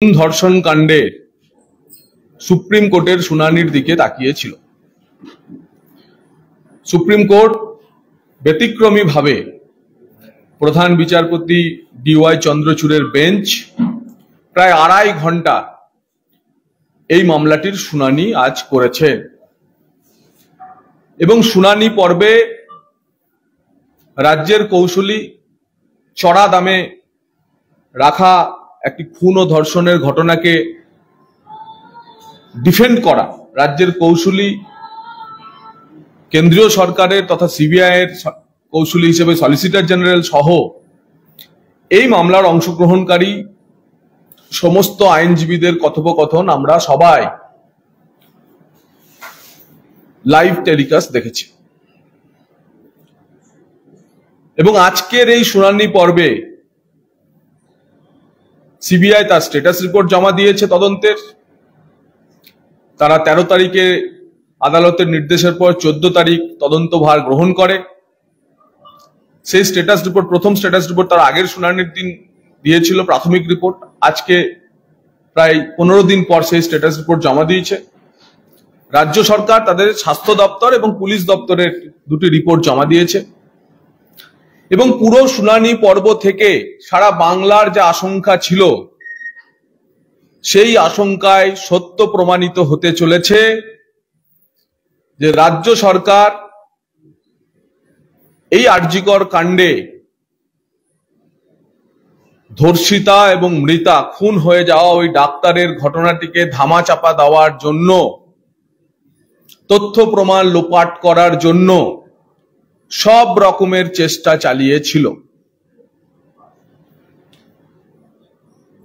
ধর্ষণ কাণ্ডে সুপ্রিম কোর্টের শুনানির দিকে তাকিয়েছিল। সুপ্রিম কোর্ট ব্যতিক্রমীভাবে প্রধান বিচারপতি DY চন্দ্রচূড়ের বেঞ্চ প্রায় 2.5 ঘন্টা এই মামলাটির শুনানি আজ করেছে এবং শুনানি পর্বে রাজ্যের কৌশলী চড়া দামে রাখা একটি খুন ও ধর্ষণের ঘটনাকে ডিফেন্ড করা রাজ্যের কৌশলী কেন্দ্রীয় সরকারের তথা CBI এর কৌশলী হিসেবে সলিসিটর জেনারেল সহ এই মামলার অংশগ্রহণকারী সমস্ত আইনজীবীদের কথোপকথন আমরা সবাই লাইভ টেলিকাস্ট দেখেছি এবং আজকের এই শুনানি পর্বে CBI তার স্ট্যাটাস রিপোর্ট জমা দিয়েছে তদন্তের। তারা 13 তারিখে আদালতের নির্দেশের পর 14 তারিখ তদন্তভার গ্রহণ করে। সেই স্ট্যাটাস রিপোর্ট, প্রথম স্ট্যাটাস রিপোর্ট তার আগের শুনানির দিন দিয়েছিল প্রাথমিক রিপোর্ট। আজকে প্রায় 15 দিন পর সেই স্ট্যাটাস রিপোর্ট জমা দিয়েছে। রাজ্য সরকার তাদের স্বাস্থ্য দপ্তর এবং পুলিশ দপ্তরের দুটি রিপোর্ট জমা দিয়েছে এবং পুরো শুনানি পর্ব থেকে সারা বাংলার যে আশঙ্কা ছিল সেই আশঙ্কায় সত্য প্রমাণিত হতে চলেছে যে রাজ্য সরকার এই আরজিকর কাণ্ডে ধর্ষিতা এবং মৃতা খুন হয়ে যাওয়া ওই ডাক্তারের ঘটনাটিকে ধামাচাপা দেওয়ার জন্য, তথ্য প্রমাণ লোপাট করার জন্য সব রকমের চেষ্টা চালিয়েছিল।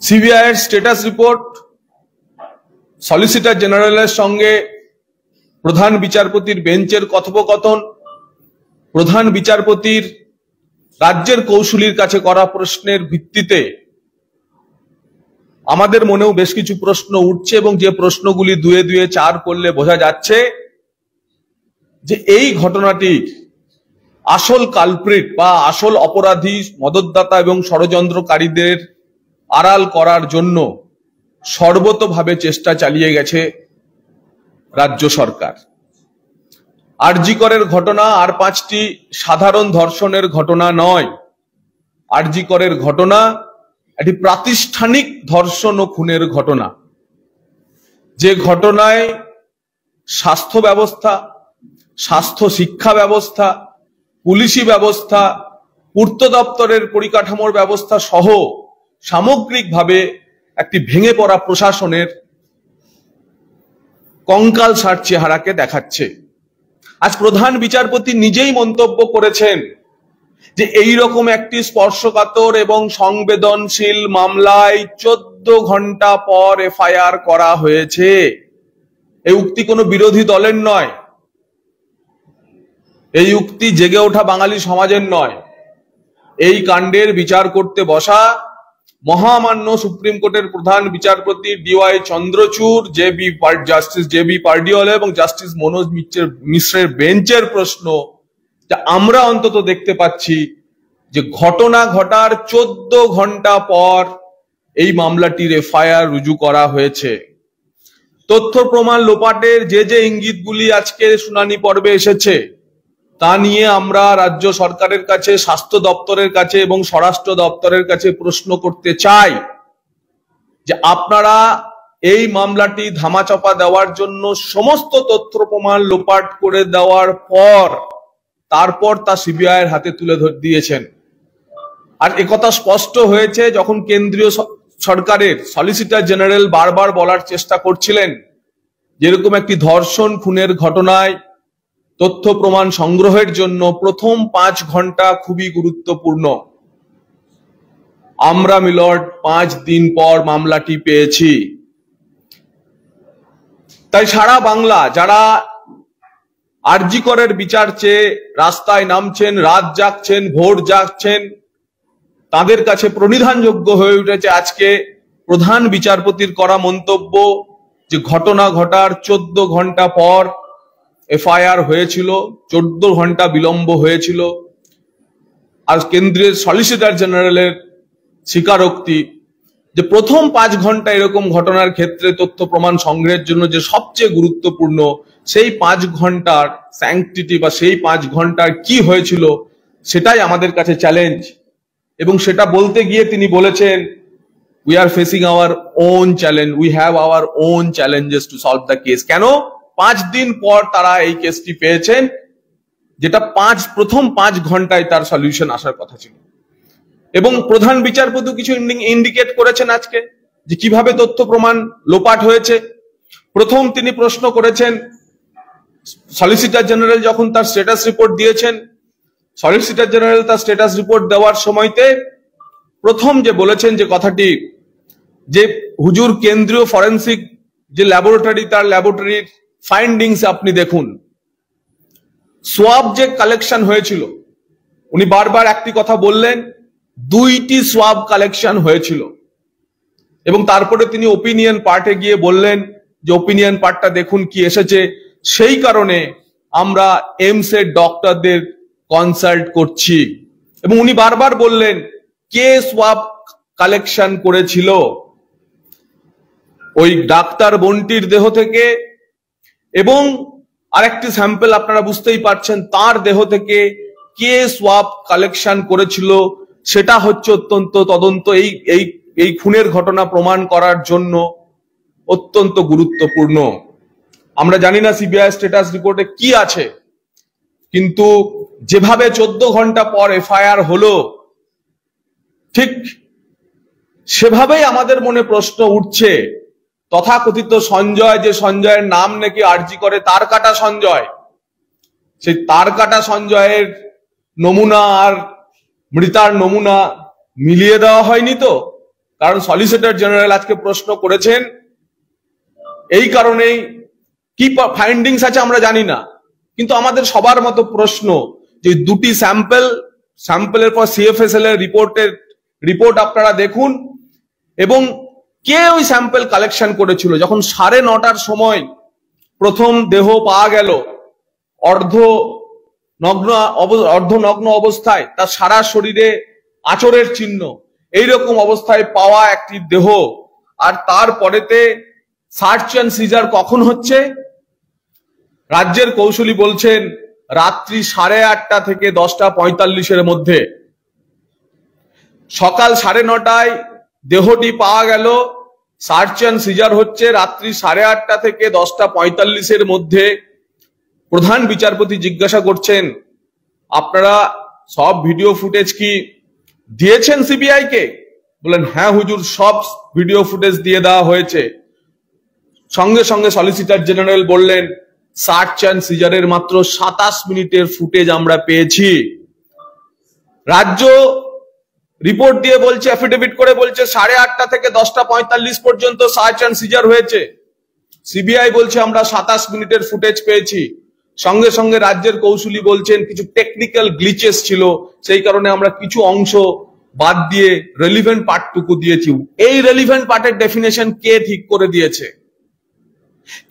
CBI এর স্ট্যাটাস রিপোর্ট, সলিসিটর জেনারেলের সঙ্গে প্রধান বিচারপতির বেঞ্চের কথোপকথন, প্রধান বিচারপতির রাজ্যের কৌশলীর কাছে করা প্রশ্নের ভিত্তিতে আমাদের মনেও বেশ কিছু প্রশ্ন উঠছে এবং যে প্রশ্নগুলি 2 এ 2 4 করলে বোঝা যাচ্ছে যে এই ঘটনাটির আসল কালপ্রিট বা আসল অপরাধী মদতদাতা এবং ষড়যন্ত্রকারীদের আড়াল করার জন্য সর্বতোভাবে চেষ্টা চালিয়ে গেছে রাজ্য সরকার। আরজিকরের ঘটনা আর 5টি সাধারণ ধর্ষণের ঘটনা নয়। আরজিকরের ঘটনা একটি প্রাতিষ্ঠানিক ধর্ষণ ও খুনের ঘটনা, যে ঘটনায় স্বাস্থ্য ব্যবস্থা, স্বাস্থ্য শিক্ষা ব্যবস্থা, পুলিশি ব্যবস্থা, পূর্ত দপ্তরের পরিকাঠামোর ব্যবস্থা সহ সামগ্রিকভাবে একটি ভেঙে পড়া প্রশাসনের কঙ্কালসার চেহারাকে দেখাচ্ছে। আজ প্রধান বিচারপতি নিজেই মন্তব্য করেছেন যে এই রকম একটি স্পর্শকাতর এবং সংবেদনশীল মামলায় 14 ঘন্টা পর FIR করা হয়েছে। এই উক্তি কোনো বিরোধী দলের নয়, এই উক্তি জেগে ওঠা বাঙালি সমাজের নয়। এই কাণ্ডের বিচার করতে বসা মহামান্য সুপ্রিম কোর্টের প্রধান বিচারপতি DY Chandrachud, justice JB Pardiwala এবং জাস্টিস মনোজ মিশ্রের বেঞ্চের প্রশ্ন যে আমরা অন্তত দেখতে পাচ্ছি যে ঘটনা ঘটার 14 ঘন্টা পর এই মামলাটির FIR রুজু করা হয়েছে। তথ্য প্রমাণ লোপাটের যে ইঙ্গিতগুলি আজকে শুনানি পর্বে এসেছে তা নিয়ে আমরা রাজ্য সরকারের কাছে, স্বাস্থ্য দপ্তরের কাছে এবং স্বরাষ্ট্র দপ্তরের কাছে প্রশ্ন করতে চাই যে আপনারা এই মামলাটি ধামাচাপা দেওয়ার জন্য সমস্ত তথ্য প্রমাণ লোপাট করে দেওয়ার পর তারপর তা CBI এর হাতে তুলে দিয়েছেন। আর একথা স্পষ্ট হয়েছে যখন কেন্দ্রীয় সরকারের সলিসিটর জেনারেল বারবার বলার চেষ্টা করছিলেন যেরকম একটি ধর্ষণ খুনের ঘটনায় তথ্য প্রমাণ সংগ্রহের জন্য প্রথম 5 ঘন্টা খুবই গুরুত্বপূর্ণ। আমরা মিলর্ড 5 দিন পর মামলাটি পেয়েছি। তাই সারা বাংলা যারা আরজিকরের বিচার চেয়ে রাস্তায় নামছেন, রাত জাগছেন, ভোর জাগছেন, তাদের কাছে প্রণিধানযোগ্য হয়ে উঠেছে আজকে প্রধান বিচারপতির করা মন্তব্য যে ঘটনা ঘটার 14 ঘন্টা পর FIR হয়েছিল, 14 ঘন্টা বিলম্ব হয়েছিল। আর কেন্দ্রীয় সলিসিটর জেনারেলের স্বীকারোক্তি যে প্রথম 5 ঘন্টা এরকম ঘটনার ক্ষেত্রে তথ্য প্রমাণ সংগ্রহের জন্য যে সবচেয়ে গুরুত্বপূর্ণ, সেই 5 ঘন্টার স্যাংটিটি বা সেই 5 ঘন্টার কি হয়েছিল সেটাই আমাদের কাছে চ্যালেঞ্জ। এবং সেটা বলতে গিয়ে তিনি বলেছেন, we are facing our own challenge, we have our own challenges to solve the case। কেন 5 দিন পর তারা এই কেসটি পেয়েছেন, যেটা প্রথম 5 ঘন্টায় তার সলিউশন আসার কথা ছিল। এবং প্রধান বিচারপতি কিছু ইন্ডিকেট করেছেন আজকে যে কিভাবে তথ্য প্রমাণ লোপাট হয়েছে। প্রথম তিনি প্রশ্ন করেছেন, সলিসিটর জেনারেল যখন তার স্ট্যাটাস রিপোর্ট দিয়েছেন, সলিসিটর জেনারেল তার স্ট্যাটাস রিপোর্ট দেওয়ার সময়তে প্রথম যে বলেছেন যে কথাটি, যে হুজুর কেন্দ্রীয় ফরেন্সিক যে ল্যাবরেটরি, তার ল্যাবরেটরির ফাইন্ডিংস আপনি দেখুন, সোয়াব যে কালেকশন হয়েছিল, উনি বারবার একটি কথা বললেন, 2টি সোয়াব কালেকশন হয়েছিল। এবং তারপরে তিনি ওপিনিয়ন পার্টে গিয়ে বললেন যে ওপিনিয়ন পার্টটা দেখুন কি এসেছে, সেই কারণে আমরা এইমস এর ডক্টরদের কনসাল্ট করছি। এবং উনি বারবার বললেন কে সোয়াব কালেকশন করেছিল, ওই ডাক্তার বন্টির দেহ থেকে, এবং আরেকটি স্যাম্পল আপনারা বুঝতেই পারছেন তার দেহ থেকে কে সোয়াব কালেকশন করেছিল, সেটা হচ্ছে অত্যন্ত তদন্ত এই খুনের ঘটনা প্রমাণ করার জন্য অত্যন্ত গুরুত্বপূর্ণ। আমরা জানি না সিবিআই স্ট্যাটাস রিপোর্টে কি আছে, কিন্তু যেভাবে 14 ঘন্টা পর এফআইআর হলো, ঠিক সেভাবেই আমাদের মনে প্রশ্ন উঠছে, তথাকথিত সঞ্জয়, যে সঞ্জয়ের নাম নাকি আরজি করে তার কাটা সঞ্জয়, সেই তার কাটা সঞ্জয়ের নমুনা আর মৃতার নমুনা মিলিয়ে দেওয়া হয়নি তো? কারণ সলিসিটর জেনারেল আজকে প্রশ্ন করেছেন, এই কারণেই কি ফাইন্ডিংস আছে আমরা জানি না, কিন্তু আমাদের সবার মতো প্রশ্ন যে 2টি স্যাম্পলের পর সিএফএসএল এর রিপোর্ট আপনারা দেখুন, এবং কে ওই স্যাম্পল কালেকশন করেছিল। যখন 9:30টার সময় প্রথম দেহ পাওয়া গেল অর্ধনগ্ন অবস্থায়, তার সারা শরীরে আঁচড়ের চিহ্ন, এইরকম অবস্থায় পাওয়া একটি দেহ, আর তারপরেতে সার্চ অ্যান্ড সিজার কখন হচ্ছে? রাজ্যের কৌশলী বলছেন রাত্রি 8:30 থেকে 10:45 মধ্যে। সকাল 9:30টায় দেহটি পাওয়া গেল, সার্চ অ্যান্ড সিজার হচ্ছে রাত্রি 8:30 থেকে 10:45 মধ্যে। প্রধান বিচারপতি জিজ্ঞাসা করছেন, আপনারা সব ভিডিও ফুটেজ কি দিয়েছেন সিবিআই কে? বলেন হ্যাঁ হুজুর, সব ভিডিও ফুটেজ দিয়ে দেওয়া হয়েছে। সঙ্গে সঙ্গে সলিসিটর জেনারেল বললেন সার্চ অ্যান্ড সিজারের মাত্র 27 মিনিটের ফুটেজ আমরা পেয়েছি। রাজ্য রিপোর্ট দিয়ে বলছে, অ্যাফিডেভিট করে বলছে 8:30 থেকে 10:45 পর্যন্ত সার্চ অ্যান্ড সিজার হয়েছে। সিবিআই বলছে আমরা 27 মিনিটের ফুটেজ পেয়েছি। সঙ্গে সঙ্গে রাজ্যের কৌশলী বলছেন কিছু টেকনিক্যাল গ্লিচেস ছিল, সেই কারণে আমরা কিছু অংশ বাদ দিয়ে রেলিভেন্ট পার্টটুকু দিয়েছি। এই রেলিভেন্ট পার্টের ডেফিনেশন কে ঠিক করে দিয়েছে?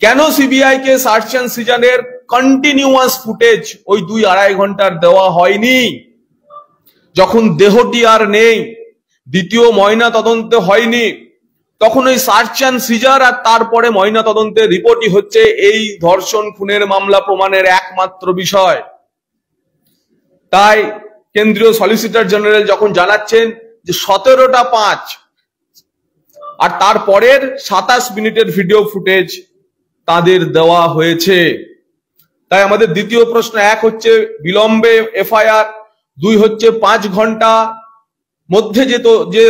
কেন সিবিআই কে সার্চ অ্যান্ড সিজারের কন্টিনিউয়াস ফুটেজ ওই 2-2.5 ঘন্টার দেওয়া হয়নি? যখন দেহটি আর নেই, দ্বিতীয় ময়না তদন্ত হয়নি, তখন ওই সার্চ অ্যান্ড সিজার আর তারপরে ময়না তদন্তের রিপোর্টই হচ্ছে এই ধর্ষণ খুনের মামলা প্রমাণের একমাত্র বিষয়। তাই কেন্দ্রীয় সলিসিটর জেনারেল যখন জানাচ্ছেন যে 17টা 5 আর তারপরের 27 মিনিটের ভিডিও ফুটেজ তাদের দেওয়া হয়েছে, তাই আমাদের দ্বিতীয় প্রশ্ন, 1 হচ্ছে বিলম্বে এফআইআর, 2 হচ্ছে 5 ঘন্টা মধ্যে যে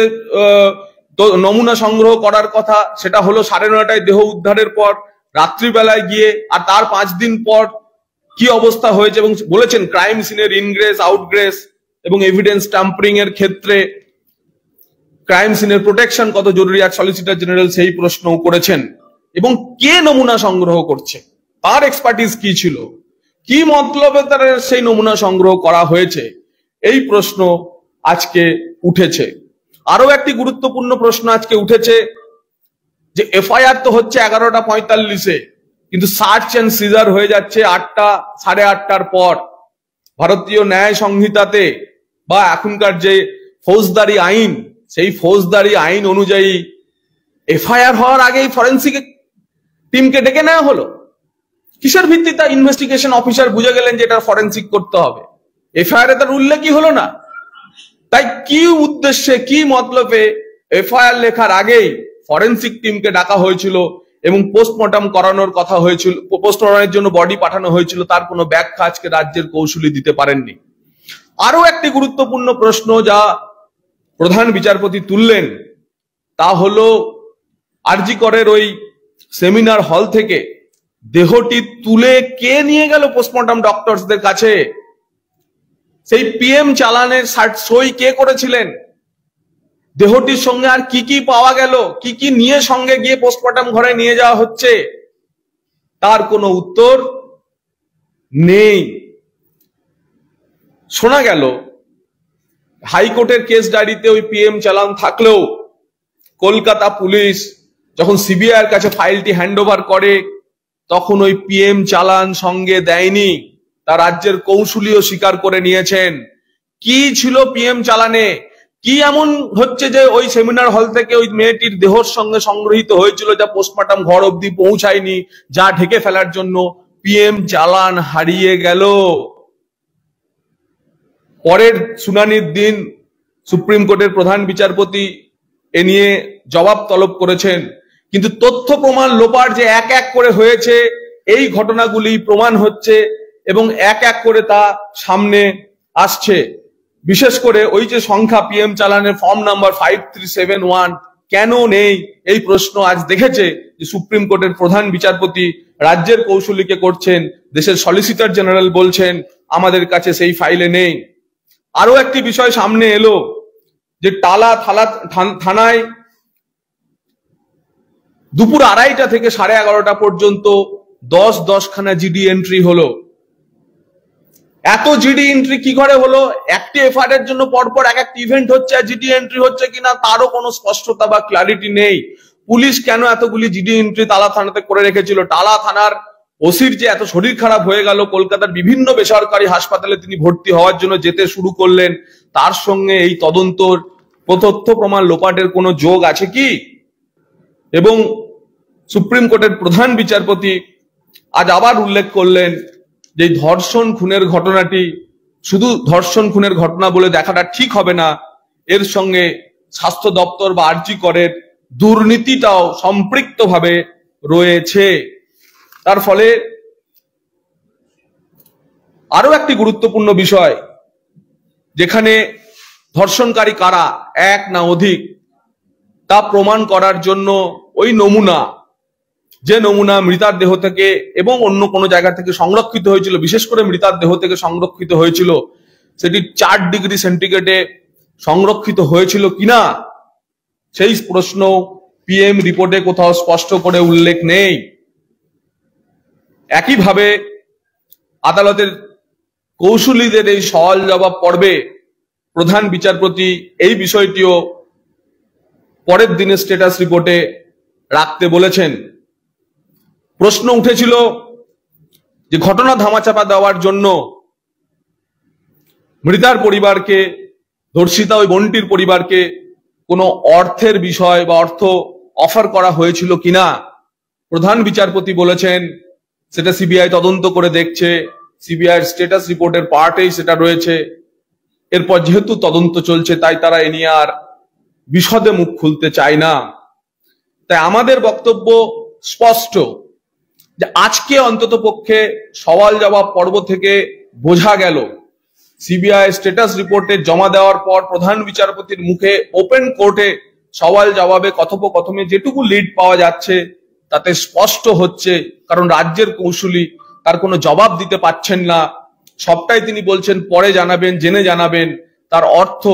নমুনা সংগ্রহ করার কথা, সেটা হলো 9:30টায় দেহ উদ্ধারের পর রাত্রিবেলায় গিয়ে, আর তার 5 দিন পর কি অবস্থা হয়েছে। এবং বলেছেন ক্রাইম সিনের ইনগ্রেস আউটগ্রেস এবং এভিডেন্স ট্যাম্পারিং এর ক্ষেত্রে ক্রাইম সিনের প্রোটেকশন কত জরুরি, আর সলিসিটর জেনারেল সেই প্রশ্নও করেছেন। এবং কে নমুনা সংগ্রহ করছে, তার এক্সপার্টিস কি ছিল, কি মতলবে তার সেই নমুনা সংগ্রহ করা হয়েছে, এই প্রশ্ন আজকে উঠেছে। আরো একটি গুরুত্বপূর্ণ প্রশ্ন আজকে উঠেছে যে এফআইআর তো হচ্ছে 11:45, কিন্তু সার্চ অ্যান্ড সিজার হয়ে যাচ্ছে 8টা 8:30টার পর। ভারতীয় ন্যায় সংহিতাতে বা এখনকার যে ফৌজদারি আইন সেই ফৌজদারি আইন অনুযায়ী এফআইআর হওয়ার আগেই ফরেন্সিক টিমকে ডেকে নেওয়া হলো। কিসের ভিত্তিতে ইনভেস্টিগেশন অফিসার বুঝে গেলেন যে এটা ফরেন্সিক করতে হবে? এফআইআর এ তার উল্লেখই হলো না। তাই কি উদ্দেশ্যে, কি মতলবে এফআইআর লেখার আগেই ফরেন্সিক টিমকে ডাকা হয়েছিল এবং পোস্টমর্টম করানোর কথা হয়েছিল, পোস্টমর্টমের জন্য বডি পাঠানো হয়েছিল, তার কোনো ব্যাখ্যা আজকে রাজ্যের কৌশলী দিতে পারেননি। আরো একটি গুরুত্বপূর্ণ প্রশ্ন যা প্রধান বিচারপতি তুললেন তা হলো আরজি করের ওই সেমিনার হল থেকে দেহটি তুলে কে নিয়ে গেল পোস্টমর্টম ডক্টরসদের কাছে? সেই পিএম চালানের সই কে করেছিলেন? দেহটির সঙ্গে আর কি কি পাওয়া গেল, কি কি নিয়ে সঙ্গে গিয়ে পোস্টমর্টম ঘরে নিয়ে যাওয়া হচ্ছে, তার কোনো উত্তর নেই। শোনা গেল হাইকোর্টের কেস ডায়েরিতে ওই পিএম চালান থাকলেও কলকাতা পুলিশ যখন সিবিআই এর কাছে ফাইলটি হ্যান্ডওভার করে তখন ওই পিএম চালান সঙ্গে দেয়নি। তা রাজ্যের কৌশলীও স্বীকার করে নিয়েছেন। কি ছিল পিএম চালানে? কি এমন হচ্ছে যে ওই সেমিনার হল থেকে ওই মেয়েটির দেহর সঙ্গে সংগৃহীত হয়েছিল যা পোস্টমর্টম ঘর অবধি পৌঁছায়নি, যা ঢেকে ফেলার জন্য পিএম চালান হারিয়ে গেল? পরের শুনানির দিন সুপ্রিম কোর্টের প্রধান বিচারপতি এ নিয়ে জবাব তলব করেছেন, কিন্তু তথ্য প্রমাণ লোপাট যে এক এক করে হয়েছে এই ঘটনাগুলি প্রমাণ হচ্ছে এবং এক এক করে তা সামনে আসছে। বিশেষ করে ওই যে সংখ্যা পিএম চালানের ফর্ম নাম্বার 5371 কেন নেই এই প্রশ্ন আজ দেখেছে যে সুপ্রিম কোর্টের প্রধান বিচারপতি রাজ্যের কৌশলীকে করছেন। দেশের সলিসিটর জেনারেল বলছেন আমাদের কাছে সেই ফাইলে নেই। আরো একটি বিষয় সামনে এলো যে টালা থানায় দুপুর 2:30 থেকে 11:30 পর্যন্ত 10 খানা জিডি এন্ট্রি হলো। এত জিডি এন্ট্রি কি করে হলো? একটি এফআইআর এর জন্য পরপর এক একটা ইভেন্ট হচ্ছে, আর জিডি এন্ট্রি হচ্ছে কিনা তারও কোনো স্পষ্টতা বা ক্লারিটি নেই। পুলিশ কেন এতগুলি জিডি এন্ট্রি টালা থানাতে করে রেখেছিল? টালা থানার ওসির যে এত শরীর খারাপ হয়ে গেল, কলকাতার বিভিন্ন বেসরকারি হাসপাতালে তিনি ভর্তি হওয়ার জন্য যেতে শুরু করলেন, তার সঙ্গে এই তদন্তর তথ্য প্রমাণ লোপাটের কোনো যোগ আছে কি? এবং সুপ্রিম কোর্টের প্রধান বিচারপতি আজ আবার উল্লেখ করলেন যে ধর্ষণ খুনের ঘটনাটি শুধু ধর্ষণ খুনের ঘটনা বলে দেখাটা ঠিক হবে না, এর সঙ্গে স্বাস্থ্য দপ্তর বা আরজি করের দুর্নীতিটাও সম্পৃক্তভাবে রয়েছে। তার ফলে আরো একটি গুরুত্বপূর্ণ বিষয়, যেখানে ধর্ষণকারী কারা এক না অধিক তা প্রমাণ করার জন্য ওই নমুনা, যে নমুনা মৃতার দেহ থেকে এবং অন্য কোনো জায়গা থেকে সংরক্ষিত হয়েছিল, বিশেষ করে মৃতার দেহ থেকে সংরক্ষিত হয়েছিল, সেটি 4 ডিগ্রি সেন্টিগ্রেডে সংরক্ষিত হয়েছিল কিনা সেই প্রশ্ন পিএম রিপোর্টে কোথাও স্পষ্ট করে উল্লেখ নেই। একইভাবে আদালতের কৌশলীদের এই সওয়াল জবাব পর্বে প্রধান বিচারপতি এই বিষয়টিও পরের দিনের স্ট্যাটাস রিপোর্টে রাখতে বলেছেন। প্রশ্ন উঠেছিল যে ঘটনা ধামাচাপা দেওয়ার জন্য মৃতার পরিবারকে, ধর্ষিতা ওই বোনটির পরিবারকে কোনো অর্থের বিষয় বা অর্থ অফার করা হয়েছিল কিনা। প্রধান বিচারপতি বলেছেন সেটা সিবিআই তদন্ত করে দেখছে, সিবিআইয়ের স্ট্যাটাস রিপোর্টের পার্টেই সেটা রয়েছে। এরপর যেহেতু তদন্ত চলছে তাই তারা এ নিয়ে আর বিশদে মুখ খুলতে চায় না। তাই আমাদের বক্তব্য স্পষ্ট যে আজকে অন্তত পক্ষে সওয়াল জবাব পর্ব থেকে বোঝা গেল, সিবিআই স্ট্যাটাস রিপোর্টে জমা দেওয়ার পর প্রধান বিচারপতির মুখে ওপেন কোর্টে সওয়াল জবাবে কথোপকথনে যেটুকু লিড পাওয়া যাচ্ছে তাতে স্পষ্ট হচ্ছে, কারণ রাজ্যের কৌশলী তার কোনো জবাব দিতে পারছেন না, সবটাই তিনি বলছেন পরে জানাবেন, জেনে জানাবেন। তার অর্থ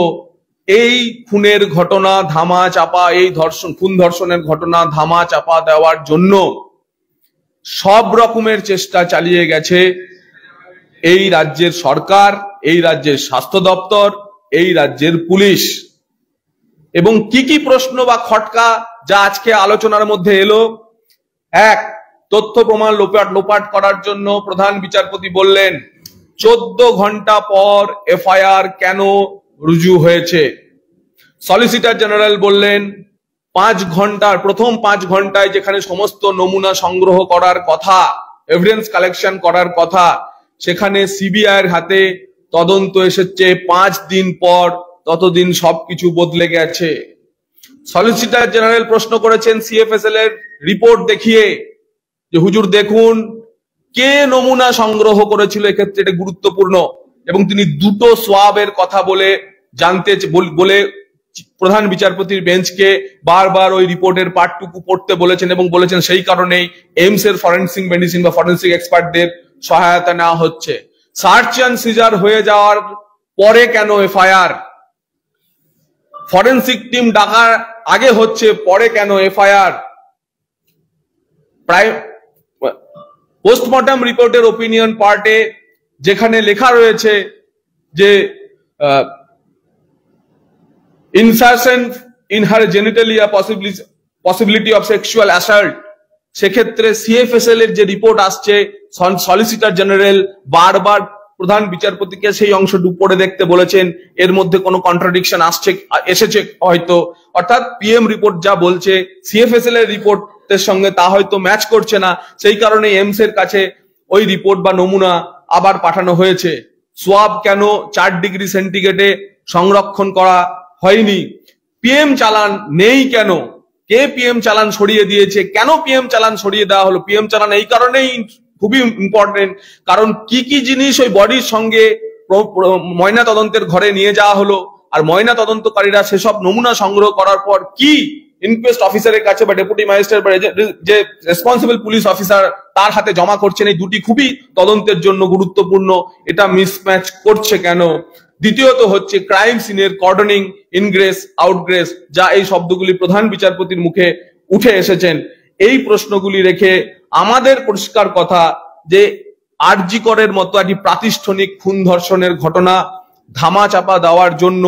এই খুনের ঘটনা ধামা চাপা, এই খুন ধর্ষণের ঘটনা ধামা চাপা দেওয়ার জন্য সব রকমের চেষ্টা চালিয়ে গেছে এই রাজ্যের সরকার, এই রাজ্যের স্বাস্থ্য দপ্তর, এই রাজ্যের পুলিশ। এবং কি কি প্রশ্ন বা খটকা যা আজকে আলোচনার মধ্যে এলো, এক, তথ্য প্রমাণ লোপাট করার জন্য প্রধান বিচারপতি বললেন 14 ঘন্টা পর এফআইআর কেন রুজু হয়েছে। সলিসিটর জেনারেল বললেন 5 ঘন্টার প্রথম 5 ঘন্টায় যেখানে সমস্ত নমুনা সংগ্রহ করার কথা, এভিডেন্স কালেকশন করার কথা, সেখানে সিবিআই এর হাতে তদন্ত এসেছে 5 দিন পর, ততদিন সবকিছু বদলে গেছে। সলিসিটর জেনারেল প্রশ্ন করেছেন সিএফএসএল এর রিপোর্ট দেখিয়ে যে হুজুর দেখুন কে নমুনা সংগ্রহ করেছিল, এক্ষেত্রে এটা গুরুত্বপূর্ণ। এবং তিনি দুটো সোয়াবের কথা বলে বলে প্রধান বিচারপতির বেঞ্চকে বারবার ওই রিপোর্টের পার্টটুকু পড়তে বলেছেন এবং বলেছেন সেই কারণেই এইমস এর ফরেনসিক মেডিসিন বা ফরেনসিক এক্সপার্টদের সহায়তা নেওয়া হচ্ছে। সার্চ অ্যান্ড সিজার হয়ে যাওয়ার পরে কেন এফআইআর? ফরেনসিক টিম ডাকার আগে হচ্ছে, পরে কেন এফআইআর? প্রায় পোস্টমর্টম রিপোর্টের ওপিনিয়ন পার্টে যেখানে লেখা রয়েছে যে insertion in her genitalia possibility of sexual assault, সেক্ষেত্রে সিএফএসএল এর যে রিপোর্ট আসছে, সলিসিটর জেনারেল বারবার প্রধান বিচারপতিকে সেই অংশটুকু পড়ে দেখতে বলেছেন, এর মধ্যে কোনো কন্ট্রাডিকশন এসেছে হয়তো, অর্থাৎ পিএম রিপোর্ট যা বলছে সিএফএসএল এর রিপোর্টের সঙ্গে তা হয়তো ম্যাচ করছে না, সেই কারণে এইমস এর কাছে ওই রিপোর্ট বা নমুনা আবার পাঠানো হয়েছে। সোয়াব কেন 4 ডিগ্রি সেন্টিগ্রেডে সংরক্ষণ করা হয়নি? পিএম চালান নেই কেন? কে পিএম চালান সরিয়ে দিয়েছে? কেন পিএম চালান সরিয়ে দেওয়া হলো? পিএম চালান এই কারণেই খুবই ইম্পর্টেন্ট, কারণ কি কি জিনিস ওই বডির সঙ্গে ময়না তদন্তের ঘরে নিয়ে যাওয়া হলো, আর ময়না তদন্তকারীরা সেসব নমুনা সংগ্রহ করার পর কি ইনকোয়েস্ট অফিসারের কাছে বা ডেপুটি ম্যাজিস্ট্রেট বা যে রেসপন্সিবল পুলিশ অফিসার তার হাতে জমা করছেন, এই দুটি খুবই তদন্তের জন্য গুরুত্বপূর্ণ। এটা মিসম্যাচ করছে কেন? দ্বিতীয়ত হচ্ছে ক্রাইম সিনের কর্ডনিং, ইনগ্রেস, আউটগ্রেস, যা এই শব্দগুলি প্রধান বিচারপতির মুখে উঠে এসেছেন। এই প্রশ্নগুলি রেখে আমাদের পরিষ্কার কথা যে আরজি করের মতো একটি প্রাতিষ্ঠানিক খুন ধর্ষণের ঘটনা ধামাচাপা দেওয়ার জন্য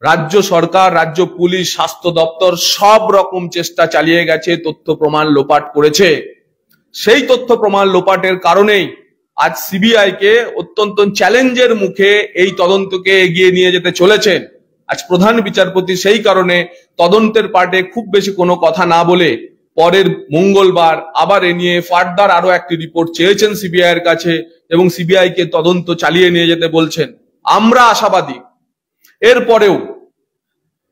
রাজ্য সরকার, রাজ্য পুলিশ, স্বাস্থ্য দপ্তর সব রকম চেষ্টা চালিয়ে গেছে, তথ্য প্রমাণ লোপাট করেছে। সেই তথ্য প্রমাণ লোপাটের কারণেই আজ সিবিআই কে অত্যন্ত চ্যালেঞ্জের মুখে এই তদন্তকে এগিয়ে নিয়ে যেতে চলেছেন। আজ প্রধান বিচারপতি সেই কারণে তদন্তের পার্টে খুব বেশি কোনো কথা না বলে পরের মঙ্গলবার আবার এ নিয়ে ফার্দার আরো একটি রিপোর্ট চেয়েছেন সিবিআই এর কাছে এবং সিবিআই কে তদন্ত চালিয়ে নিয়ে যেতে বলছেন। আমরা আশাবাদী এরপরেও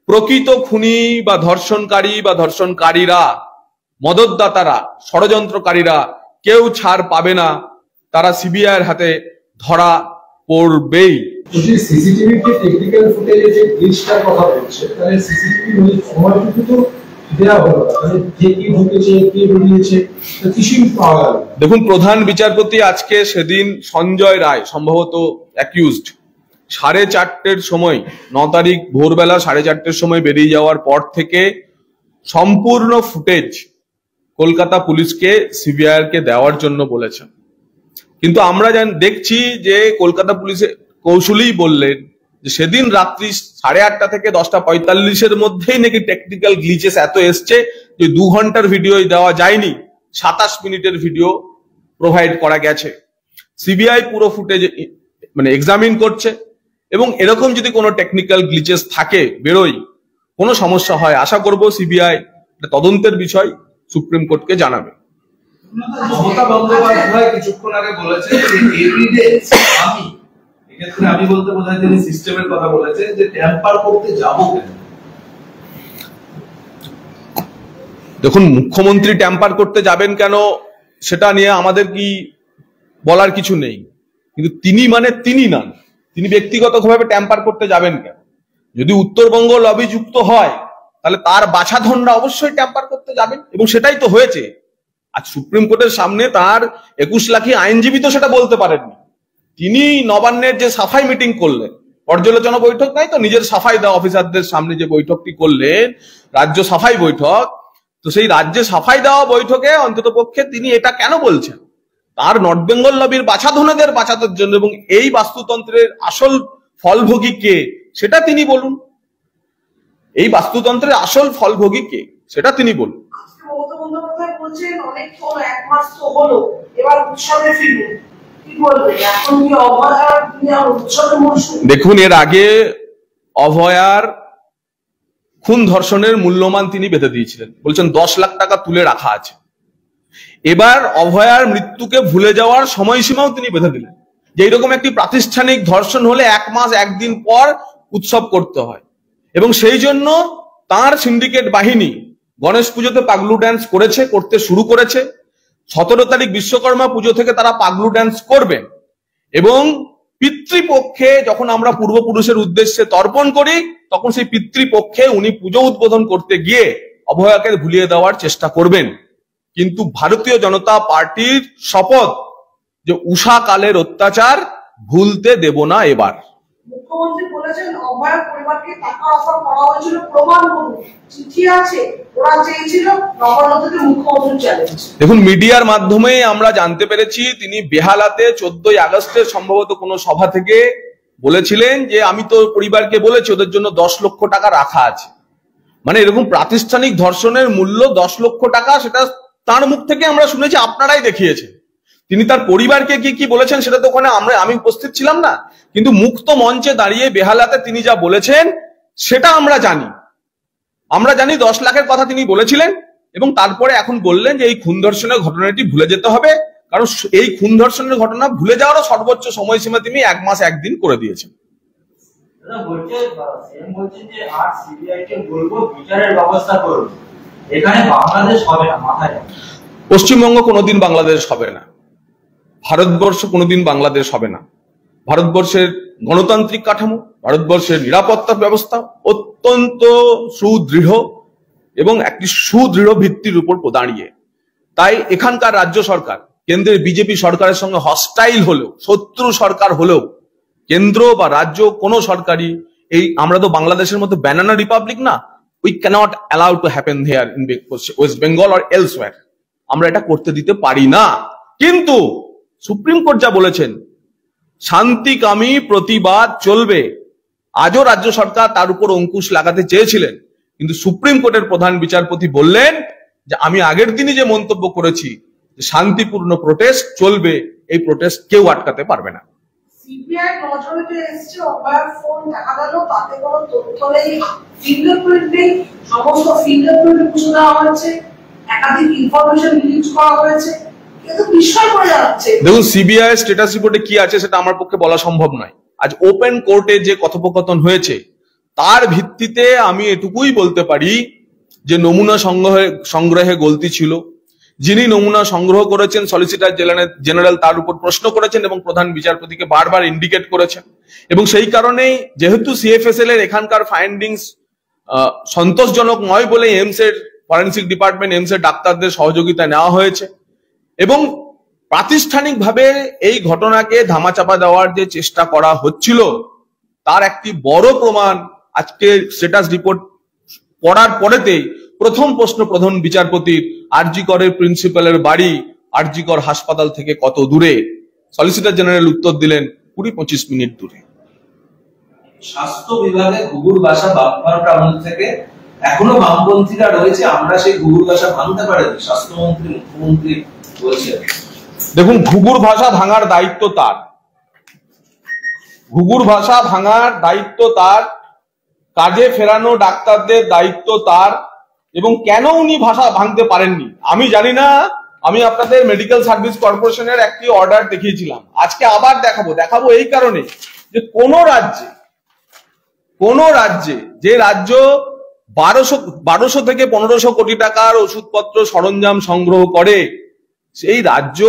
প্রকৃত খুনি বা ধর্ষণকারী বা ধর্ষণকারীরা, মদতদাতারা, ষড়যন্ত্রকারীরা কেউ ছাড় পাবে না, তারা সিবিআই এর হাতে ধরা পড়বেই। সিসিটিভি কে টেকনিক্যাল ফুটেজে যে গ্লিচটার কথা বলছে, তাহলে সিসিটিভি ওই সময়টুকু তো দেয়া হলো, মানে কে কি ঢুকেছে কে বেরিয়েছে কিছুই পাওয়া গেল। দেখুন, প্রধান বিচারপতি আজকে সেদিন সঞ্জয় রায় সম্ভবত অ্যাকিউজড 4:30 সময়, 9 তারিখ ভোরবেলা 4:30 সময় বেরিয়ে যাওয়ার পর থেকে সম্পূর্ণ ফুটেজ কলকাতা পুলিশকে সিবিআই কে দেওয়ার জন্য বলেছেন। কিন্তু আমরা দেখছি যে কলকাতা পুলিশে কৌশলী বললেন যে সেদিন রাত্রি 8:30 থেকে 10:45 মধ্যেই নাকি টেকনিক্যাল গ্লিচেস এত এসছে যে 2 ঘন্টার ভিডিও দেওয়া যায়নি, 27 মিনিটের ভিডিও প্রোভাইড করা গেছে। সিবিআই পুরো ফুটেজ মানে এক্সামিন করছে এবং এরকম যদি কোনো টেকনিক্যাল গ্লিচেস থাকে, বেরোয়, কোনো সমস্যা হয়, আশা করব সিবিআই তদন্তের বিষয় সুপ্রিম কোর্টকে জানাবে। মমতা বন্দ্যোপাধ্যায় কিছুক্ষণ আগে বলেছে যে এভিডেন্স আমি বলতে বোঝায় তিনি সিস্টেমের কথা বলেছে যে ট্যাম্পার করতে যাবো কেন। দেখুন, মুখ্যমন্ত্রী ট্যাম্পার করতে যাবেন কেন সেটা নিয়ে আমাদের কি বলার কিছু নেই, কিন্তু তিনি মানে তিনি নন, তিনি ব্যক্তিগতভাবে ট্যাম্পার করতে যাবেন কেন? যদি উত্তরবঙ্গ লবি যুক্ত হয় তাহলে তার বাছাধনরা অবশ্যই ট্যাম্পার করতে যাবেন এবং সেটাই তো হয়েছে। আজ সুপ্রিম কোর্টের সামনে তার 21 লাখী আইনজীবী তো সেটা বলতে পারেননি। তিনি নবান্নের যে সাফাই মিটিং করলেন, পর্যালোচনা বৈঠক নাই তো, নিজের সাফাই দেওয়া অফিসারদের সামনে যে বৈঠকটি করলেন, রাজ্য সাফাই বৈঠক, তো সেই রাজ্যে সাফাই দেওয়া বৈঠকে অন্তত পক্ষে তিনি এটা কেন বলছেন? তার নর্থ বেঙ্গল লবির বাছাধনদের বাঁচানোর জন্য এবং এই বাস্তুতন্ত্রের আসল ফলভোগী কে সেটা তিনি বলুন। এই বাস্তুতন্ত্রের আসল ফলভোগী কে সেটা তিনি বলুন। দেখুন, এর আগে অভয়ার খুন ধর্ষণের মূল্যমান তিনি বেঁধে দিয়েছিলেন, বলছেন 10 লাখ টাকা তুলে রাখা আছে। এবার অভয়ার মৃত্যুকে ভুলে যাওয়ার সময়সীমাও তিনি বেঁধে দিলেন, যে এইরকম একটি প্রাতিষ্ঠানিক ধর্ষণ হলে 1 মাস 1 দিন পর উৎসব করতে হয়, এবং সেই জন্য তার সিন্ডিকেট বাহিনী গণেশ পুজোতে পাগলু ড্যান্স করতে শুরু করেছে। 17 তারিখ বিশ্বকর্মা পুজো থেকে তারা পাগলু ড্যান্স করবেন, এবং পিতৃপক্ষে যখন আমরা পূর্বপুরুষের উদ্দেশ্যে তর্পণ করি তখন সেই পিতৃপক্ষে উনি পুজো উদ্বোধন করতে গিয়ে অভয়াকে ভুলিয়ে দেওয়ার চেষ্টা করবেন। কিন্তু ভারতীয় জনতা পার্টির শপথ যে উষা কালের অত্যাচার ভুলতে দেব না এবার। মুখ্যমন্ত্রী বলেছেন অভয়ার পরিবারকে টাকা অফার করা হয়েছিল, প্রমাণ করুন, চিঠি আছে, ওরা চেয়েছিল নবান্ন থেকে মুখ্যমন্ত্রী চ্যালেঞ্জ। দেখুন, মিডিয়ার মাধ্যমে আমরা জানতে পেরেছি তিনি বেহালাতে 14ই আগস্টের সম্ভবত কোনো সভা থেকে বলেছিলেন যে আমি তো পরিবারকে বলেছি ওদের জন্য 10 লক্ষ টাকা রাখা আছে। মানে এরকম প্রাতিষ্ঠানিক ধর্ষণের মূল্য 10 লক্ষ টাকা, সেটা তার মুখ থেকে আমরা শুনেছি, আপনারাই দেখিয়েছেন। তিনি তার পরিবারকে কি বলেছেন সেটা তো ওখানে আমি উপস্থিত ছিলাম না, কিন্তু মুক্ত মঞ্চে দাঁড়িয়ে বেহালাতে তিনি যা বলেছেন সেটা আমরা জানি 10 লাখের কথা তিনি বলেছিলেন, এবং তারপরে এখন বললেন যে এই খুন ধর্ষণের ঘটনাটি ভুলে যেতে হবে, কারণ এই খুন ধর্ষণের ঘটনা ভুলে যাওয়ারও সর্বোচ্চ সময়সীমা তিনি 1 মাস 1 দিন করে দিয়েছেন। বলছেন যে আর সিবিআই কে বলবো বিচারের ব্যবস্থা করুন, এখানে বাংলাদেশ হবে না, মাথায় পশ্চিমবঙ্গ কোনোদিন বাংলাদেশ হবে না, ভারতবর্ষ কোনোদিন বাংলাদেশ হবে না। ভারতবর্ষের গণতান্ত্রিক কাঠামো, ভারতবর্ষের নিরাপত্তা ব্যবস্থা অত্যন্ত সুদৃঢ় এবং একটি সুদৃঢ় ভিত্তির উপর দাঁড়িয়ে। তাই এখানকার রাজ্য সরকার কেন্দ্রের বিজেপি সরকারের সঙ্গে হস্টাইল হলেও, শত্রু সরকার হলেও, কেন্দ্র বা রাজ্য কোনো সরকারই আমরা তো বাংলাদেশের মতো ব্যানানা রিপাবলিক না, we can't allow to happen here in West Bengal or elsewhere, আমরা এটা করতে দিতে পারি না। কিন্তু সুপ্রিম কোর্ট যা বলেছেন, শান্তিকামী প্রতিবাদ চলবে। আজও রাজ্য সরকার তার উপর অঙ্কুশ লাগাতে চেয়েছিলেন, কিন্তু সুপ্রিম কোর্টের প্রধান বিচারপতি বললেন যে আমি আগের দিনই যে মন্তব্য করেছি যে শান্তিপূর্ণ প্রোটেস্ট চলবে, এই প্রোটেস্ট কেউ আটকাতে পারবে না। সিবিআই নজরে এসেছে অভয়ার ফোন, দেখা গেল তাতে কোনো তথ্য নেই, ফিঙ্গারপ্রিন্ট নেই, সমস্ত ফিঙ্গারপ্রিন্ট মুছে দেওয়া হয়েছে, একাধিক ইনফরমেশন রিলিজ করা হয়েছে, কিন্তু বিস্ময় করে যাচ্ছে। দেখুন, সিবিআই স্ট্যাটাস রিপোর্টে কি আছে সেটা আমার পক্ষে বলা সম্ভব নয়। আজ ওপেন কোর্টে যে কথোপকথন হয়েছে তার ভিত্তিতে আমি এটুকুই বলতে পারি যে নমুনা সংগ্রহে গলতি ছিল। যিনি নমুনা সংগ্রহ করেছেন সলিসিটর জেনারেল তার উপর প্রশ্ন করেছেন এবং প্রধান বিচারপতিকে বারবার ইন্ডিকেট করেছেন, এবং সেই কারণেই যেহেতু সিএফএসএল এর এখানকার ফাইন্ডিংস সন্তোষজনক নয় বলে এইমস এর ফরেন্সিক ডিপার্টমেন্ট, এইমস এর ডাক্তারদের সহযোগিতা নেওয়া হয়েছে, এবং প্রাতিষ্ঠানিকভাবে এই ঘটনাকে ধামাচাপা দেওয়ার যে চেষ্টা করা হচ্ছিল তার একটি বড় প্রমাণ আজকে স্ট্যাটাস রিপোর্ট পড়ার পরেতেই প্রথম প্রশ্ন প্রধান বিচারপতির, আরজি করের প্রিন্সিপালের বাড়ি আরজি কর হাসপাতাল থেকে কত দূরে? সলিসিটর জেনারেল উত্তর দিলেন 20-25 মিনিট দূরে। স্বাস্থ্য বিভাগে ঘুঘুর বাসা বামফ্রন্ট আমল থেকে এখনো বামপন্থীরা রয়েছে, আমরা সেই ঘুঘুর বাসা ভাঙতে পারিনি, স্বাস্থ্যমন্ত্রী মুখ্যমন্ত্রী বলছেন। দেখুন, ঘুঘুর ভাষা ভাঙার দায়িত্ব তার, ঘুঘুর ভাষা ভাঙার দায়িত্ব তার, কাজে ফেরানো ডাক্তারদের দায়িত্ব তার, এবং কেন উনি ভাষা ভাঙতে পারেননি আমি জানি না। আমি আপনাদের মেডিকেল সার্ভিস কর্পোরেশনের একটি অর্ডার দেখিয়েছিলাম, আজকে আবার দেখাবো এই কারণে যে কোন রাজ্যে যে রাজ্য 1200 থেকে 1500 কোটি টাকার ওষুধপত্র সরঞ্জাম সংগ্রহ করে, সেই রাজ্য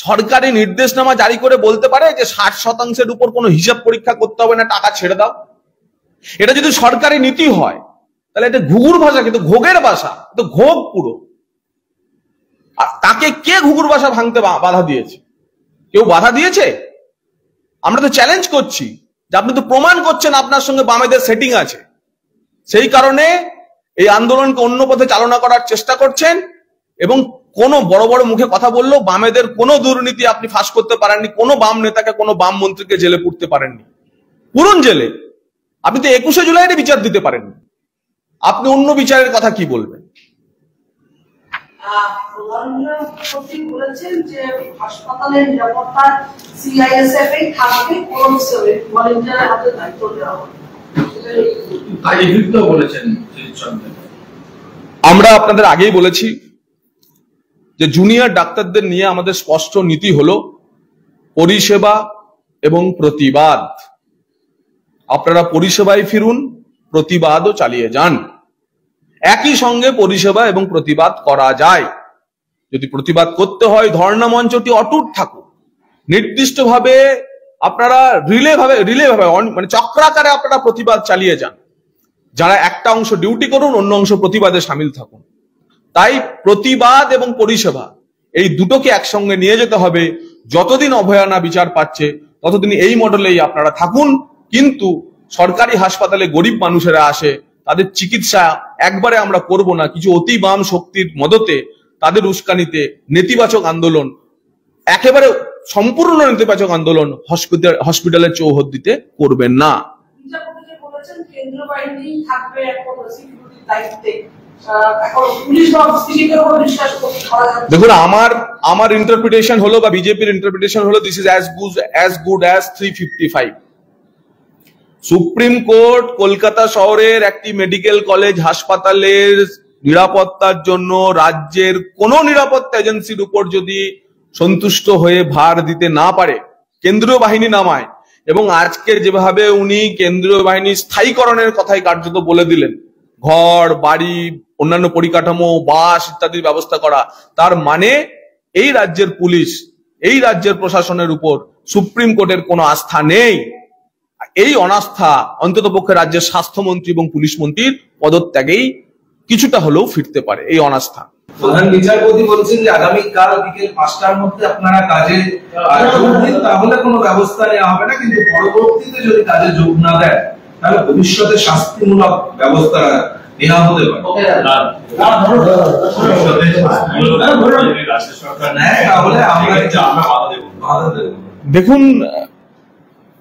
সরকারি নির্দেশনামা জারি করে বলতে পারে যে 60% উপর কোনো হিসাব পরীক্ষা করতে হবে না, টাকা ছেড়ে দাও। এটা যদি সরকারি নীতি হয় তাহলে এটা ঘুঘুর ভাষা, কিন্তু ঘোগের ভাষা, তো ঘোগ পুরো। আর তাকে কে ঘুঘুর ভাষা ভাঙতে বাধা দিয়েছে? কেউ বাধা দিয়েছে? আমরা তো চ্যালেঞ্জ করছি যে আপনি তো প্রমাণ করছেন আপনার সঙ্গে বামেদের সেটিং আছে, সেই কারণে এই আন্দোলনকে অন্য পথে চালনা করার চেষ্টা করছেন, এবং কোন বড় বড় মুখে কথা বললেও বামেদের কোনো দুর্নীতি আপনি ফাঁস করতে পারেননি, কোনো বাম নেতাকে, কোনো বাম মন্ত্রীকে জেলে পুরতে পারেননি, পুরন জেলে। আপনি তো 21শে জুলাইয়ের বিচার দিতে পারেননি, আপনি অন্য বিচারের কথা কি বলবেন? প্রধানমন্ত্রী বলেছেন যে হাসপাতালের নিরাপত্তা সিআইএসএফ এই থাকবে, কোন ভলেন্টিয়ারের হাতে দায়িত্ব দেওয়া হবে, তাই বলেছেন আমরা আপনাদের আগেই বলেছি যে জুনিয়র ডাক্তারদের নিয়ে আমাদের স্পষ্ট নীতি হলো পরিষেবা এবং প্রতিবাদ। আপনারা পরিষেবায় ফিরুন, প্রতিবাদও চালিয়ে যান। একই সঙ্গে পরিষেবা এবং প্রতিবাদ করা যায়। যদি প্রতিবাদ করতে হয় ধর্ণা মঞ্চটি অটুট থাকুক, নির্দিষ্টভাবে আপনারা রিলে ভাবে মানে চক্রাকারে আপনারা প্রতিবাদ চালিয়ে যান। যারা একটা অংশ ডিউটি করুন, অন্য অংশ প্রতিবাদে সামিল থাকুন। তাই প্রতিবাদ এবং পরিষেবা এই দুটোকে একসঙ্গে নিয়ে যেতে হবে। যতদিন অভয়া না বিচার পাচ্ছে ততদিন এই মডেলেই আপনারা থাকুন। কিন্তু সরকারি হাসপাতালে গরিব মানুষেরা আসে, তাদের চিকিৎসা একবারে আমরা করব না, কিছু অতি বাম শক্তির মদতে, তাদের উস্কানিতে নেতিবাচক আন্দোলন, একেবারে সম্পূর্ণ নেতিবাচক আন্দোলন হসপিটালের চৌহদ্দিতে করবেন না। কেন্দ্রীয় বাহিনী থাকবে এখন সিকিউরিটির দায়িত্বে, এখন পুলিশ বা সিভিকের উপর বিশ্বাস করা যাচ্ছে। দেখুন, আমার ইন্টারপ্রিটেশন হলো বা বিজেপির ইন্টারপ্রিটেশন হলো this is as good as 355। Supreme court Kolkata শহরের একটি মেডিকেল কলেজ হাসপাতালের নিরাপত্তার জন্য রাজ্যের কোন নিরাপত্তা এজেন্সির উপর যদি সন্তুষ্ট হয়ে ভার দিতে না পারে, কেন্দ্রীয় বাহিনী নামায়, এবং আজকে যেভাবে উনি কেন্দ্রীয় বাহিনী স্থায়ীকরণের কথাই কার্যত বলে দিলেন, ঘর বাড়ি অন্যান্য পরিকাঠামো বাস ইত্যাদির ব্যবস্থা করা, তার মানে এই রাজ্যের পুলিশ, এই রাজ্যের প্রশাসনের উপর সুপ্রিম কোর্টের কোনো আস্থা নেই। এই অনাস্থা অন্ততপক্ষে রাজ্যের স্বাস্থ্যমন্ত্রী এবং পুলিশ মন্ত্রীর পদত্যাগেই কিছুটা হলেও ফিরতে পারে এই অনাস্থা। প্রধান বিচারপতি বলছেন যে আগামীকাল বিকেল 5টার মধ্যে আপনারা কাজে যোগ দিন, তাহলে কোনো ব্যবস্থা নেওয়া হবে না, কিন্তু পরবর্তীতে যদি কাজে যোগ না দেয় তাহলে ভবিষ্যতে শাস্তিমূলক ব্যবস্থা নেওয়া হতে পারে। দেখুন,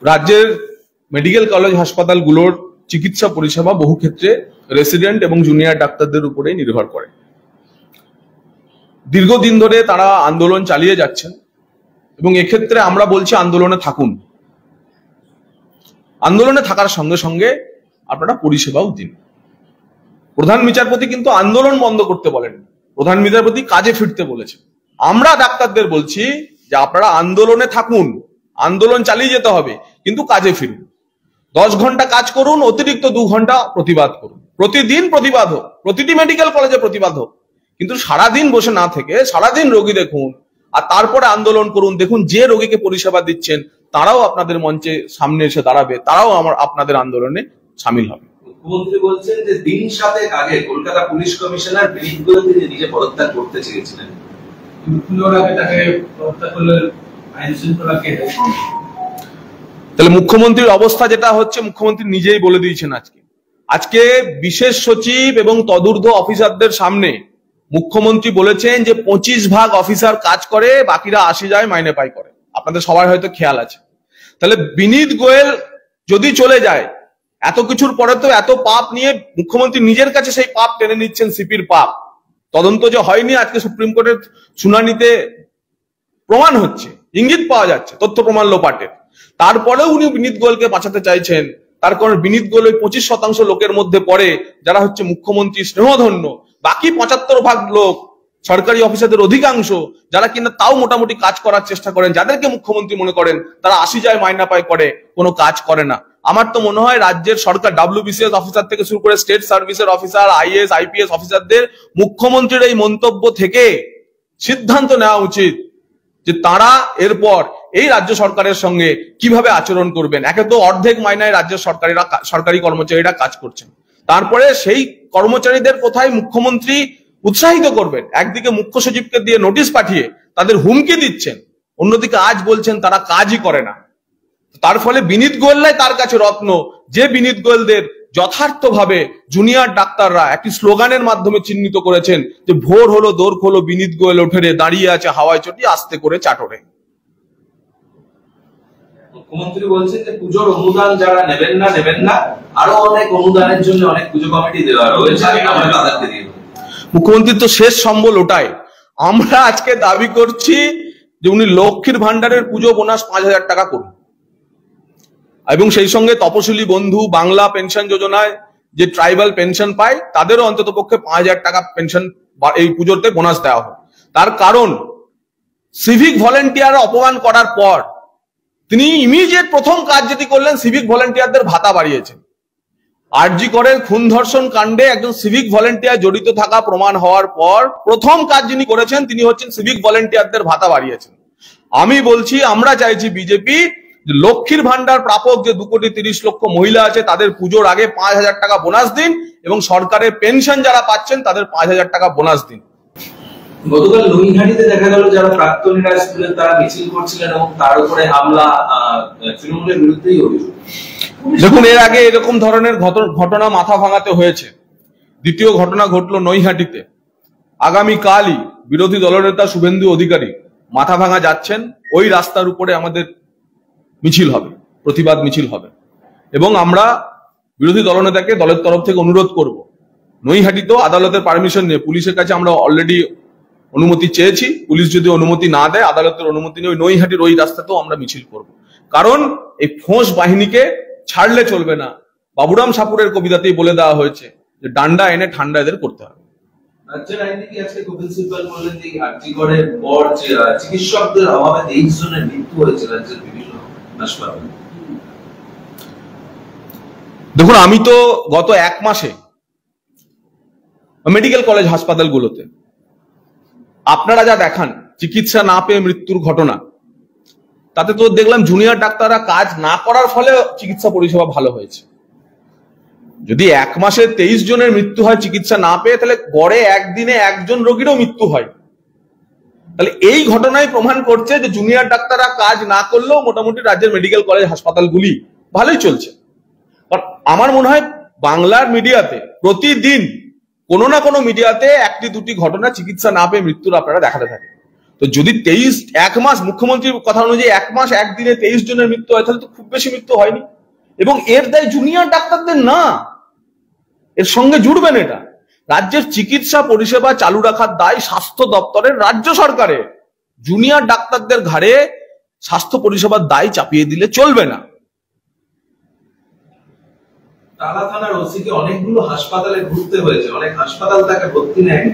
রাজ্যের মেডিকেল কলেজ হাসপাতালগুলোর চিকিৎসা পরিষেবা বহু ক্ষেত্রে রেসিডেন্ট এবং জুনিয়র ডাক্তারদের উপরেই নির্ভর করে। দীর্ঘদিন ধরে তারা আন্দোলন চালিয়ে যাচ্ছেন এবং এক্ষেত্রে আমরা বলছি আন্দোলনে থাকুন। আন্দোলনে থাকার সঙ্গে সঙ্গে আপনারা পরিষেবাও দিন। প্রধান বিচারপতি কিন্তু আন্দোলন বন্ধ করতে বলেন, প্রধান বিচারপতি কাজে ফিরতে বলেছে। আমরা ডাক্তারদের বলছি যে আপনারা আন্দোলনে থাকুন, আন্দোলন চালিয়ে যেতে হবে, কিন্তু কাজে ফিরুন। 10 ঘন্টা কাজ করুন, অতিরিক্ত 2 ঘন্টা প্রতিবাদ করুন। প্রতিদিন প্রতিবাদ হোক, প্রতিটি মেডিকেল কলেজে প্রতিবাদ হোক, কিন্তু সারাদিন বসে না থেকে সারাদিন রোগী দেখুন আর তারপরে আন্দোলন করুন। দেখুন, যে রোগীকে পরিষেবা দিচ্ছেন তারাও আপনাদের মঞ্চে সামনে এসে দাঁড়াবে, তারাও আপনাদের আন্দোলনে সামিল হবে। মুখ্যমন্ত্রী বলছেন যে দিন 7 আগে কলকাতা পুলিশ কমিশনার বিনীত গোয়েল নিজে পদত্যাগ করতে চেয়েছিলেন, তাহলে মুখ্যমন্ত্রীর অবস্থা যেটা হচ্ছে, মুখ্যমন্ত্রী নিজেই বলে দিয়েছেন। আজকে বিশেষ সচিব এবং তদূর্ধ্ব অফিসারদের সামনে মুখ্যমন্ত্রী বলেছেন যে 25 ভাগ অফিসার কাজ করে, বাকিরা 80 যায় মাইনে পাই করে। আপনাদের সবার হয়তো খেয়াল আছে। তাহলে বিনীত গোয়েল যদি চলে যায়, এত কিছুর পরে তো এত পাপ নিয়ে মুখ্যমন্ত্রী নিজের কাছে সেই পাপ টেনে নিচ্ছেন, সিপির পাপ। তদন্ত যে হয়নি আজকে সুপ্রিম কোর্টের শুনানিতে প্রমাণ হচ্ছে, ইঙ্গিত পাওয়া যাচ্ছে তথ্য প্রমাণ লোপাটের। তারপরেও উনি বিনীত গোয়েলকে বাঁচাতে চাইছেন, তার কারণ বিনীত গোয়েল ওই 25% লোকের মধ্যে পড়ে যারা হচ্ছে মুখ্যমন্ত্রী স্নেহধন্য। বাকি 75 ভাগ লোক সরকারি অফিসারদের অধিকাংশ যারা কিনা তাও মোটামুটি কাজ করার চেষ্টা করেন, যাদেরকে মুখ্যমন্ত্রী মনে করেন তারা 80 যায় মাইনা পায় করে, কোনো কাজ করে না। আমার তো মনে হয় রাজ্যের সরকার WBCS অফিসার থেকে শুরু করে স্টেট সার্ভিসের অফিসার, IAS IPS অফিসারদের মুখ্যমন্ত্রীর এই মন্তব্য থেকে সিদ্ধান্ত নেওয়া উচিত যে তারা এরপর এই রাজ্য সরকারের সঙ্গে কিভাবে আচরণ করবেন। একে তো অর্ধেক মাইনায় রাজ্যের সরকারি কর্মচারীরা কাজ করছেন, তারপরে সেই কর্মচারীদের কোথায় মুখ্যমন্ত্রী উৎসাহিত করবেন। একদিকে মুখ্য সচিবকে দিয়ে নোটিশ পাঠিয়ে তাদের হুমকি দিচ্ছেন, অন্যদিকে আজ বলছেন তারা কাজই করে না। তার ফলে বিনীত গোয়েললাই তার কাছে রত্ন, যে বিনীত গোয়েলদের যথার্থভাবে জুনিয়র ডাক্তাররা একটি স্লোগানের মাধ্যমে চিহ্নিত করেছেন যে ভোর হলো দোর খোলো, বিনীত গোয়েল ওঠে রে, দাঁড়িয়ে আছে হাওয়ায় চটি, আস্তে করে চাটরে। মুখ্যমন্ত্রী বলছেন যে পুজোর অনুদান যারা নেবেন না, আরো অনেক অনুদানের জন্য অনেক পুজো কমিটি দেওয়া রয়েছে, আমরা তাদেরকে দিয়ে দেব। মুখ্যমন্ত্রীর তো শেষ সম্বল ওটাই। আমরা আজকে দাবি করছি যে উনি লক্ষ্মীর ভান্ডারের পুজো বোনাস 5000 টাকা করুন, এবং সেই সঙ্গে তপশিলি বন্ধু, বাংলা পেনশন যোজনায় যে ট্রাইবাল পেনশন পায় তাদেরও অন্তত পক্ষে 5,000 টাকা পেনশন এই পুজোতে বোনাস দেওয়া হয়। তার কারণ সিভিক ভলেন্টিয়ার অপমান করার পর তিনি ইমিডিয়েট প্রথম কাজ যেটি করলেন, সিভিক ভলেন্টিয়ারদের ভাতা বাড়িয়েছেন। আরজি করের খুন ধর্ষণ কাণ্ডে একজন সিভিক ভলেন্টিয়ার জড়িত থাকা প্রমাণ হওয়ার পর প্রথম কাজ যিনি করেছেন তিনি হচ্ছেন সিভিক ভলেন্টিয়ারদের ভাতা বাড়িয়েছেন। আমি বলছি, আমরা চাইছি বিজেপি লক্ষ্মীর ভান্ডার প্রাপক যে 2,30,00,000 মহিলা আছে তাদের পুজোর আগে 5,000 টাকা বোনাস দিন এবং সরকারের পেনশন যারা পাচ্ছেন তাদের 5,000 টাকা বোনাস দিন। গতকাল নৈহাটিতে দেখা গেল যারা প্রাক্তনীরা ছিলেন তারা মিছিল করছিলেন এবং তার উপরে হামলা তৃণমূলের বিরুদ্ধেই অভিযোগ। দেখুন, এর আগে এরকম ধরনের ঘটনা মাথা ভাঙাতে হয়েছে। দ্বিতীয় ঘটনা ঘটলো নৈহাটিতে। আগামীকালই বিরোধী দলনেতা শুভেন্দু অধিকারী মাথা ভাঙা যাচ্ছেন, ওই রাস্তার উপরে আমাদের মিছিল হবে, প্রতিবাদ মিছিল হবে এবং আমরা বিরোধী দলনেতাকে দলের তরফ থেকে অনুরোধ করব, নৈহাটিতেও আদালতের পারমিশন নিয়ে পুলিশের কাছে আমরা অলরেডি অনুমতি চেয়েছি, পুলিশ যদি অনুমতি না দেয়, আদালতের অনুমতি নিয়ে ওই নৈহাটির ওই রাস্তাতেও আমরা মিছিল করব। কারণ এই ফোঁস বাহিনীকে ছাড়লে চলবে না। বাবুরাম সাপুরের কবিতাতেই বলে দেওয়া হয়েছে যে ডান্ডা এনে ঠান্ডা এদের করতে হবে। রাজ্যের আইনজীবী আজকে কপিল সিব্বল বললেন যে আরজি করের পর চিকিৎসকদের অভাবে 23 জনের মৃত্যু হয়েছে রাজ্যের বিভিন্ন হাসপাতালে। দেখুন, আমি তো গত 1 মাসে মেডিকেল কলেজ হাসপাতালগুলোতে আপনারা যা দেখান চিকিৎসা না পেয়ে মৃত্যুর ঘটনা, তাতে তো দেখলাম জুনিয়র ডাক্তাররা কাজ না করার ফলে চিকিৎসা পরিষেবা ভালো হয়েছে। যদি 1 মাসে 23 জনের মৃত্যু হয় চিকিৎসা না পেয়ে, তাহলে গড়ে একদিনে 1 জন রোগীরও মৃত্যু হয়। তাহলে এই ঘটনায় প্রমাণ করছে যে জুনিয়র ডাক্তাররা কাজ না করলেও মোটামুটি রাজ্যের মেডিকেল কলেজ হাসপাতালগুলি ভালোই চলছে। আমার মনে হয় বাংলার মিডিয়াতে প্রতিদিন কোনো না কোনো মিডিয়াতে 1-2টি ঘটনা চিকিৎসা না পেয়ে মৃত্যুর আপনারা দেখাতে থাকে। তো যদি 1 মাস মুখ্যমন্ত্রীর কথা অনুযায়ী 1 মাস একদিনে 23 জনের মৃত্যু হয়, তাহলে তো খুব বেশি মৃত্যু হয়নি। এবং এর দায় জুনিয়র ডাক্তারদের না, এর সঙ্গে জুড়বেন এটা। রাজ্যের চিকিৎসা পরিষেবা চালু রাখার দায় স্বাস্থ্য দপ্তরের, রাজ্য সরকারের। জুনিয়র ডাক্তারদের ঘাড়ে স্বাস্থ্য পরিষেবার দায় চাপিয়ে দিলে চলবে না। টালা থানার ওসিকে অনেকগুলো হাসপাতালে ঘুরতে হয়েছে, অনেক হাসপাতাল তাকে ভর্তি নেয়নি।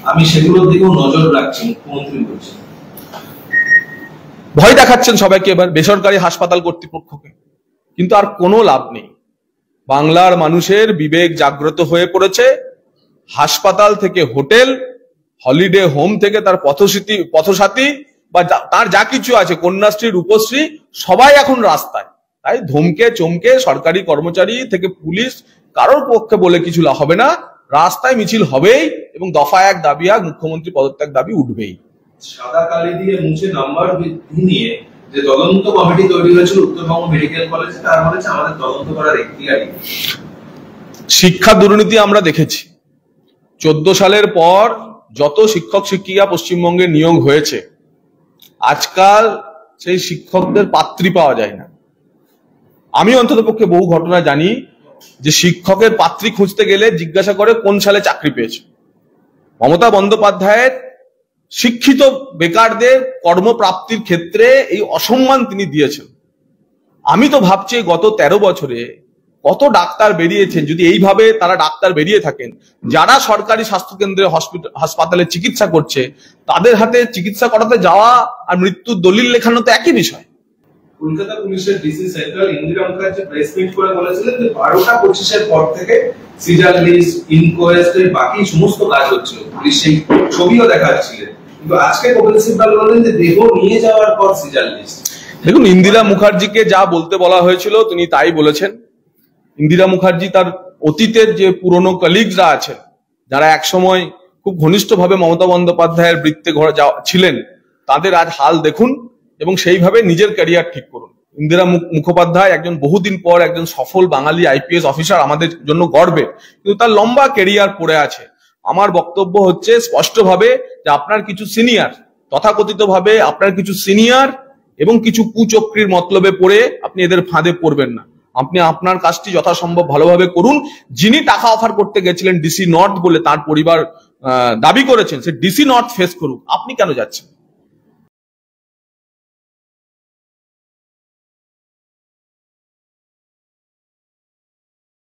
আমি সেগুলোর দিকেও নজর রাখছি, মুখ্যমন্ত্রী বলছেন। ভয় দেখাচ্ছেন সবাইকে এবার বেসরকারি হাসপাতাল কর্তৃপক্ষকে, কিন্তু আর কোনো লাভ নেই। বাংলার মানুষের বিবেক জাগ্রত হয়ে পড়েছে। হাসপাতাল থেকে হোটেল, হলিডে হোম থেকে তার পথসাথী বা তার যা কিছু আছে, কন্যাশ্রী, রূপশ্রী, সবাই এখন রাস্তায়। তাই ধমকে চমকে সরকারি কর্মচারী থেকে পুলিশ কারোর পক্ষে বলে কিছু হবে না, রাস্তায় মিছিল হবেই এবং দফা 1 দাবি 1 মুখ্যমন্ত্রী পদত্যাগ দাবি উঠবেই। সাদা কালি দিয়ে মুছে নাম্বার বৃদ্ধি নিয়ে যে তদন্ত কমিটি তৈরি হয়েছিল উত্তরবঙ্গ মেডিকেল কলেজে, তার বলেছে আমাদের তদন্ত করার এখতিয়ারই। শিক্ষা দুর্নীতি আমরা দেখেছি। 14 সালের পর যত শিক্ষক শিক্ষিকা পশ্চিমবঙ্গে নিয়োগ হয়েছে, আজকাল সেই শিক্ষকদের পাত্রী পাওয়া যায় না। আমি অন্ততপক্ষে বহু ঘটনা জানি যে শিক্ষকের পাত্রী খুঁজতে গেলে জিজ্ঞাসা করে কোন সালে চাকরি পেয়েছে। মমতা বন্দ্যোপাধ্যায়ের শিক্ষিত বেকারদের কর্মপ্রাপ্তির ক্ষেত্রে এই অসম্মান তিনি দিয়েছেন। আমি তো ভাবছি গত 13 বছরে কত ডাক্তার বেরিয়েছেন, যদি এইভাবে তারা ডাক্তার বেরিয়ে থাকেন, যারা সরকারি স্বাস্থ্যকেন্দ্রে হাসপাতালে চিকিৎসা করছে, তাদের হাতে চিকিৎসা করাতে যাওয়া আর মৃত্যুর দলিল লেখানো তো একই বিষয়। কলকাতা পুলিশের DC central Indira Mukherjee press meet করে বলেছিলেন যে 12টা 25-এর পর থেকে সিজার লিস্ট, ইনকোয়েস্ট এর বাকি সমস্ত কাজ হচ্ছিল, পুলিশ সেই ছবিও দেখাচ্ছিলেন। কিন্তু আজকে কপিল সিব্বল বলেন যে দেহ নিয়ে যাওয়ার পর সিজার লিস্ট। দেখুন, ইন্দিরা মুখার্জিকে যা বলতে বলা হয়েছিল তিনি তাই বলেছেন। ইন্দিরা মুখার্জি তার অতীতের যে পুরনো কলিগরা আছেন, যারা একসময় খুব ঘনিষ্ঠভাবে মমতা বন্দ্যোপাধ্যায়ের বৃত্তে ছিলেন, তাদের আজ হাল দেখুন এবং সেইভাবে নিজের ক্যারিয়ার ঠিক করুন। ইন্দিরা মুখোপাধ্যায় একজন বহুদিন পর একজন সফল বাঙালি আইপিএস অফিসার, আমাদের জন্য গর্বের, কিন্তু তার লম্বা ক্যারিয়ার পড়ে আছে। আমার বক্তব্য হচ্ছে স্পষ্টভাবে যে আপনার কিছু সিনিয়র, তথাকথিতভাবে আপনার কিছু সিনিয়র এবং কিছু কুচক্রীর মতলবে পড়ে আপনি এদের ফাঁদে পড়বেন না। আপনি আপনার কাজটি যথাসম্ভব ভালোভাবে করুন। যিনি টাকা অফার করতে গেছিলেন ডিসি নর্থ বলে তার পরিবার দাবি করেছেন, সে ডিসি নর্থ ফেস করুক, আপনি কেন যাচ্ছেন?